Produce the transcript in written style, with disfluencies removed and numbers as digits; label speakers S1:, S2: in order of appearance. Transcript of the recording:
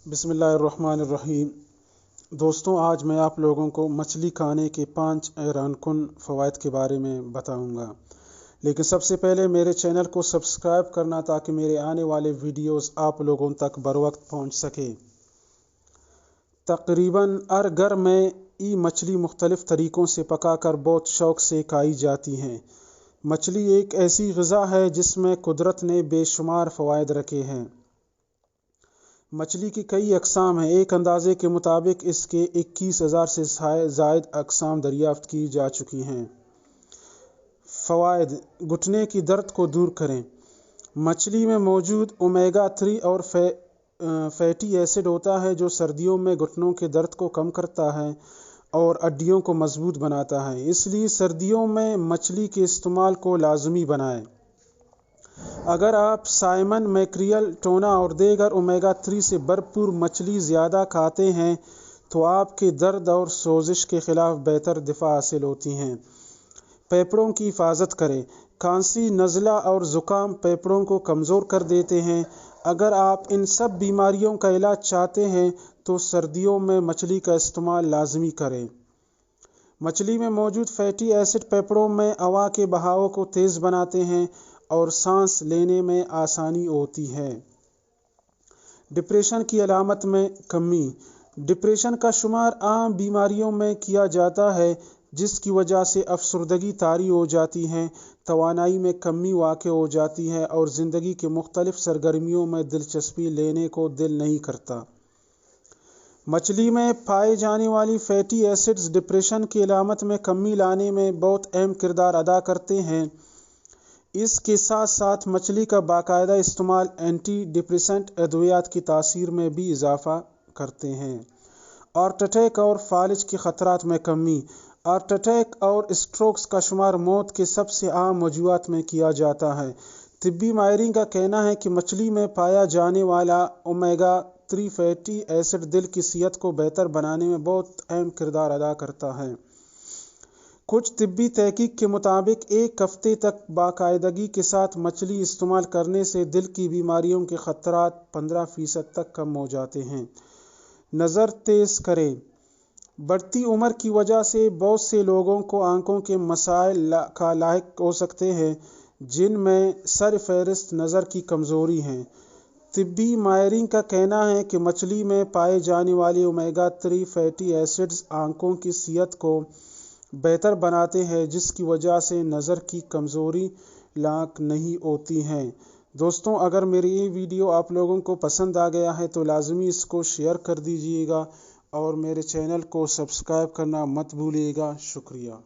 S1: बिस्मिल्लाहिर्रहमानिर्रहीम। दोस्तों, आज मैं आप लोगों को मछली खाने के 5 हैरान कुन फ़वाइद के बारे में बताऊंगा। लेकिन सबसे पहले मेरे चैनल को सब्सक्राइब करना ताकि मेरे आने वाले वीडियोस आप लोगों तक बर वक्त पहुँच सके। तकरीबन हर घर में ये मछली मुख्तलिफ़ तरीक़ों से पकाकर बहुत शौक़ से खाई जाती हैं। मछली एक ऐसी ग़िज़ा है जिसमें कुदरत ने बेशुमार फ़वाइद रखे हैं। मछली की कई अक़साम हैं। एक अंदाज़े के मुताबिक इसके 21,000 से ज़ायद अक़साम दरियाफ़्त की जा चुकी हैं। फ़वाइद: घुटने की दर्द को दूर करें। मछली में मौजूद ओमेगा 3 और फैटी एसिड होता है जो सर्दियों में घुटनों के दर्द को कम करता है और हड्डियों को मजबूत बनाता है। इसलिए सर्दियों में मछली के इस्तेमाल को लाजमी बनाएं। अगर आप सालमन, मैक्रियल, टूना और दीगर ओमेगा 3 से भरपूर मछली ज़्यादा खाते हैं तो आपके दर्द और सोजिश के ख़िलाफ़ बेहतर दिफा हासिल होती हैं। फेफड़ों की हिफाजत करें। खांसी, नज़ला और ज़ुकाम फेफड़ों को कमज़ोर कर देते हैं। अगर आप इन सब बीमारियों का इलाज चाहते हैं तो सर्दियों में मछली का इस्तेमाल लाजमी करें। मछली में मौजूद फैटी एसिड फेफड़ों में हवा के बहाव को तेज़ बनाते हैं और सांस लेने में आसानी होती है। डिप्रेशन की अलामत में कमी। डिप्रेशन का शुमार आम बीमारियों में किया जाता है जिसकी वजह से अफसरदगी तारी हो जाती है, तवानाई में कमी वाक़ हो जाती है और ज़िंदगी के मुख्तलिफ़ सरगर्मियों में दिलचस्पी लेने को दिल नहीं करता। मछली में पाए जाने वाली फैटी एसिड्स डिप्रेशन की अलामत में कमी लाने में बहुत अहम किरदार अदा करते हैं। इसके साथ साथ मछली का बाकायदा इस्तेमाल एंटी डिप्रेसेंट अद्वियात की तासीर में भी इजाफ़ा करते हैं। हार्ट अटैक और फालिज के ख़तरात में कमी। हार्ट अटैक और स्ट्रोक्स का शुमार मौत के सबसे आम वजूहात में किया जाता है। तिब्बी माहिरीन का कहना है कि मछली में पाया जाने वाला ओमेगा 3 फैटी एसिड दिल की सेहत को बेहतर बनाने में बहुत अहम किरदार अदा करता है। कुछ तिब्बी तहकीक के मुताबिक एक हफ्ते तक बाकायदगी के साथ मछली इस्तेमाल करने से दिल की बीमारियों के ख़तरात 15% तक कम हो जाते हैं। नज़र तेज़ करें। बढ़ती उम्र की वजह से बहुत से लोगों को आंखों के मसाइल का लाहिक हो सकते हैं जिनमें सरफ़हरिस्त नज़र की कमज़ोरी है। तिब्बी माहिरीन का कहना है कि मछली में पाए जाने वाले ओमेगा 3 फैटी एसिड्स आंखों की सेहत को बेहतर बनाते हैं जिसकी वजह से नज़र की कमज़ोरी लाक नहीं होती हैं। दोस्तों, अगर मेरी ये वीडियो आप लोगों को पसंद आ गया है तो लाजमी इसको शेयर कर दीजिएगा और मेरे चैनल को सब्सक्राइब करना मत भूलिएगा। शुक्रिया।